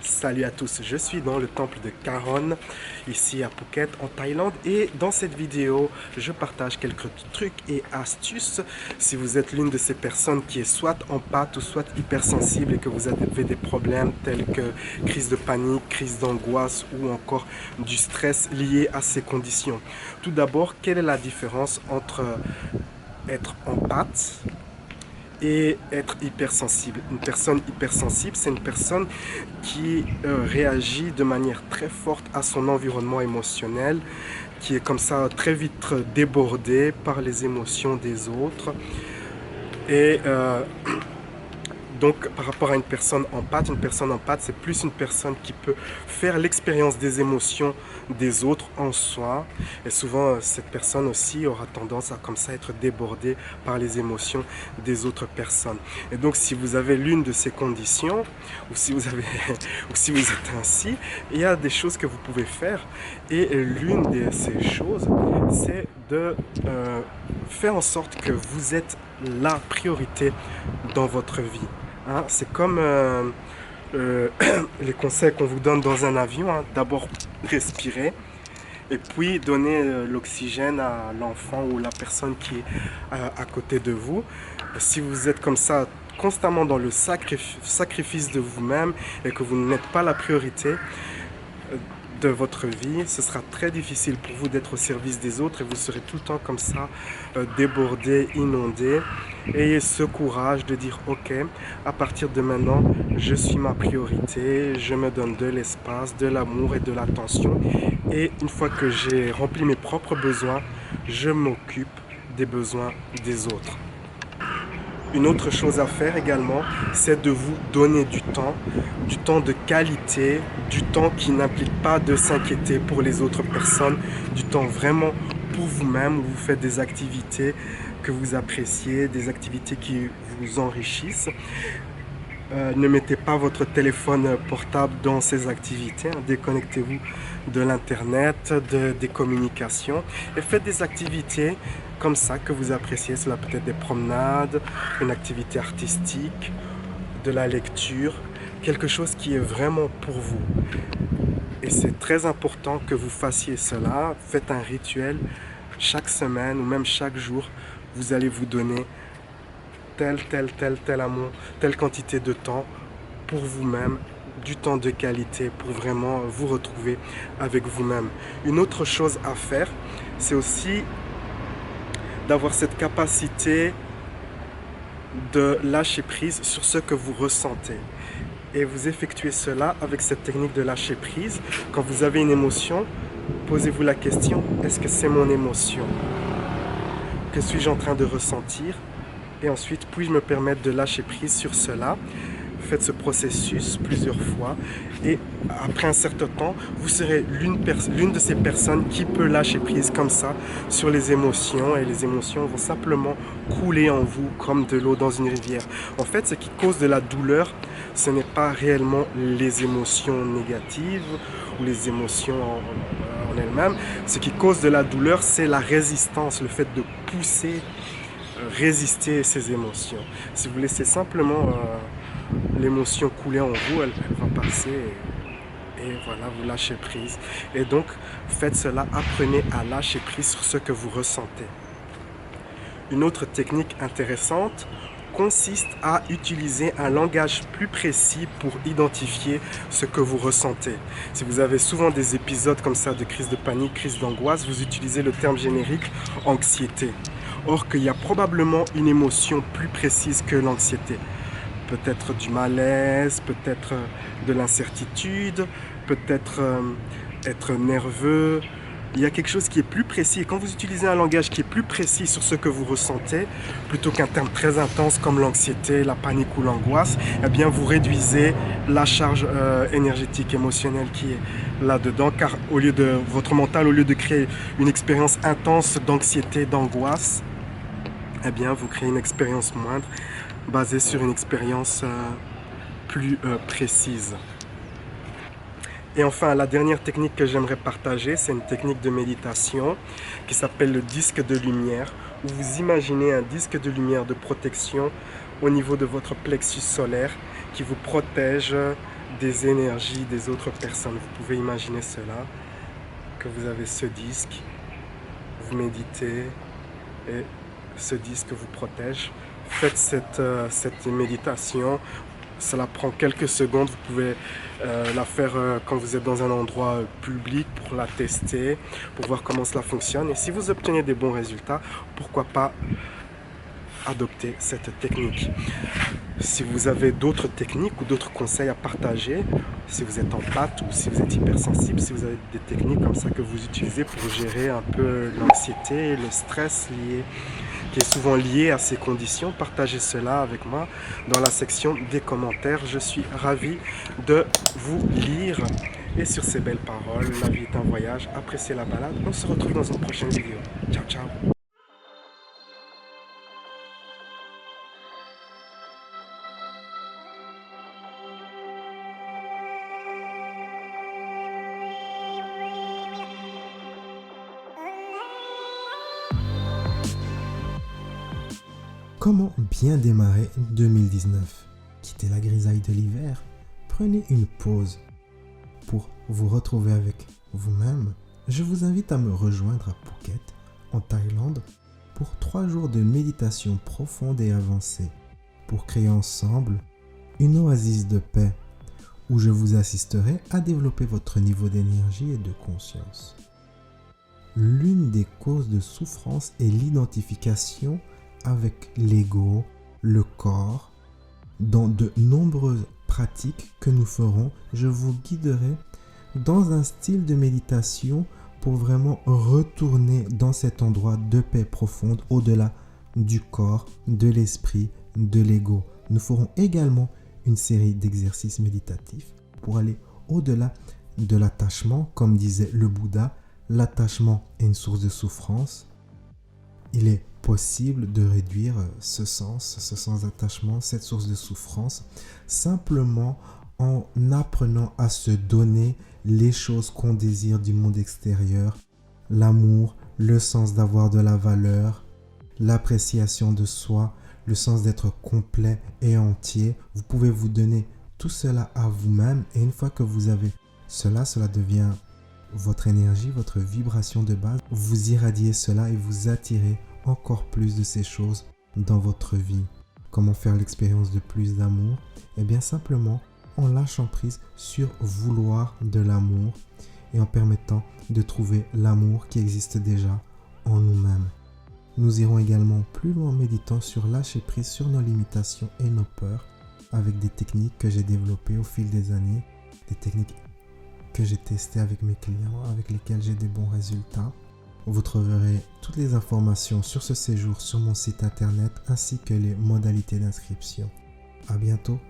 Salut à tous, je suis dans le temple de Karon, ici à Phuket en Thaïlande, et dans cette vidéo, je partage quelques trucs et astuces si vous êtes l'une de ces personnes qui est soit empathe ou soit hypersensible et que vous avez des problèmes tels que crise de panique, crise d'angoisse ou encore du stress lié à ces conditions. Tout d'abord, quelle est la différence entre être empathe et être hypersensible? Une personne hypersensible, c'est une personne qui réagit de manière très forte à son environnement émotionnel, qui est comme ça très vite débordée par les émotions des autres. Et donc, par rapport à une personne empathe, c'est plus une personne qui peut faire l'expérience des émotions des autres en soi. Et souvent, cette personne aussi aura tendance à comme ça être débordée par les émotions des autres personnes. Et donc, si vous avez l'une de ces conditions, ou si vous avez, ou si vous êtes ainsi, il y a des choses que vous pouvez faire. Et l'une de ces choses, c'est de faire en sorte que vous êtes la priorité dans votre vie. Hein, c'est comme les conseils qu'on vous donne dans un avion. Hein. D'abord, respirer et puis donner l'oxygène à l'enfant ou la personne qui est à côté de vous. Si vous êtes comme ça constamment dans le sacrifice de vous-même et que vous n'êtes pas la priorité de votre vie, ce sera très difficile pour vous d'être au service des autres et vous serez tout le temps comme ça débordé, inondé. Ayez ce courage de dire ok, à partir de maintenant je suis ma priorité, je me donne de l'espace, de l'amour et de l'attention, et une fois que j'ai rempli mes propres besoins, je m'occupe des besoins des autres. Une autre chose à faire également, c'est de vous donner du temps de qualité, du temps qui n'implique pas de s'inquiéter pour les autres personnes, du temps vraiment pour vous-même, où vous faites des activités que vous appréciez, des activités qui vous enrichissent. Ne mettez pas votre téléphone portable dans ces activités, hein. Déconnectez-vous de l'internet, des communications et faites des activités comme ça que vous appréciez. Cela peut être des promenades, une activité artistique, de la lecture, quelque chose qui est vraiment pour vous. Et c'est très important que vous fassiez cela. Faites un rituel chaque semaine ou même chaque jour. Vous allez vous donner tel amour, telle quantité de temps pour vous-même, du temps de qualité pour vraiment vous retrouver avec vous-même. Une autre chose à faire, c'est aussi d'avoir cette capacité de lâcher prise sur ce que vous ressentez. Et vous effectuez cela avec cette technique de lâcher prise. Quand vous avez une émotion, posez-vous la question, est-ce que c'est mon émotion? Que suis-je en train de ressentir? Et ensuite, puis-je me permettre de lâcher prise sur cela? Faites ce processus plusieurs fois et après un certain temps, vous serez l'une de ces personnes qui peut lâcher prise comme ça sur les émotions, et les émotions vont simplement couler en vous comme de l'eau dans une rivière. En fait, ce qui cause de la douleur, ce n'est pas réellement les émotions négatives ou les émotions en elles-mêmes. Ce qui cause de la douleur, c'est la résistance, le fait de pousser, résister à ces émotions. Si vous laissez simplement l'émotion couler en vous, elle va passer et voilà, vous lâchez prise. Et donc, faites cela, apprenez à lâcher prise sur ce que vous ressentez. Une autre technique intéressante consiste à utiliser un langage plus précis pour identifier ce que vous ressentez. Si vous avez souvent des épisodes comme ça de crise de panique, crise d'angoisse, vous utilisez le terme générique anxiété. Or qu'il y a probablement une émotion plus précise que l'anxiété. Peut-être du malaise, peut-être de l'incertitude, peut-être être nerveux. Il y a quelque chose qui est plus précis. Et quand vous utilisez un langage qui est plus précis sur ce que vous ressentez, plutôt qu'un terme très intense comme l'anxiété, la panique ou l'angoisse, eh bien vous réduisez la charge énergétique, émotionnelle qui est là-dedans. Car au lieu de votre mental, au lieu de créer une expérience intense d'anxiété, d'angoisse, eh bien vous créez une expérience moindre, basée sur une expérience plus précise. Et enfin, la dernière technique que j'aimerais partager, c'est une technique de méditation qui s'appelle le disque de lumière, où vous imaginez un disque de lumière de protection au niveau de votre plexus solaire qui vous protège des énergies des autres personnes. Vous pouvez imaginer cela, que vous avez ce disque, vous méditez et ce disque vous protège. Faites cette méditation. Cela prend quelques secondes. Vous pouvez la faire quand vous êtes dans un endroit public pour la tester, pour voir comment cela fonctionne. Et si vous obtenez des bons résultats, pourquoi pas adopter cette technique. Si vous avez d'autres techniques ou d'autres conseils à partager, si vous êtes en pâte ou si vous êtes hypersensible, si vous avez des techniques comme ça que vous utilisez pour gérer un peu l'anxiété et le stress qui est souvent lié à ces conditions, partagez cela avec moi dans la section des commentaires. Je suis ravi de vous lire. Et sur ces belles paroles, la vie est un voyage, appréciez la balade. On se retrouve dans une prochaine vidéo. Ciao, ciao. Comment bien démarrer 2019? Quittez la grisaille de l'hiver, prenez une pause pour vous retrouver avec vous-même. Je vous invite à me rejoindre à Phuket, en Thaïlande, pour 3 jours de méditation profonde et avancée, pour créer ensemble une oasis de paix, où je vous assisterai à développer votre niveau d'énergie et de conscience. L'une des causes de souffrance est l'identification avec l'ego, le corps. Dans de nombreuses pratiques que nous ferons, je vous guiderai dans un style de méditation pour vraiment retourner dans cet endroit de paix profonde au-delà du corps, de l'esprit, de l'ego. Nous ferons également une série d'exercices méditatifs pour aller au-delà de l'attachement. Comme disait le Bouddha, l'attachement est une source de souffrance. Il est possible de réduire ce sens d'attachement, cette source de souffrance, simplement en apprenant à se donner les choses qu'on désire du monde extérieur, l'amour, le sens d'avoir de la valeur, l'appréciation de soi, le sens d'être complet et entier. Vous pouvez vous donner tout cela à vous-même et une fois que vous avez cela devient votre énergie, votre vibration de base. Vous irradiez cela et vous attirez encore plus de ces choses dans votre vie. Comment faire l'expérience de plus d'amour? Eh bien simplement en lâchant prise sur vouloir de l'amour et en permettant de trouver l'amour qui existe déjà en nous-mêmes. Nous irons également plus loin en méditant sur lâcher prise sur nos limitations et nos peurs avec des techniques que j'ai développées au fil des années, des techniques que j'ai testées avec mes clients, avec lesquelles j'ai des bons résultats. Vous trouverez toutes les informations sur ce séjour sur mon site internet ainsi que les modalités d'inscription. À bientôt.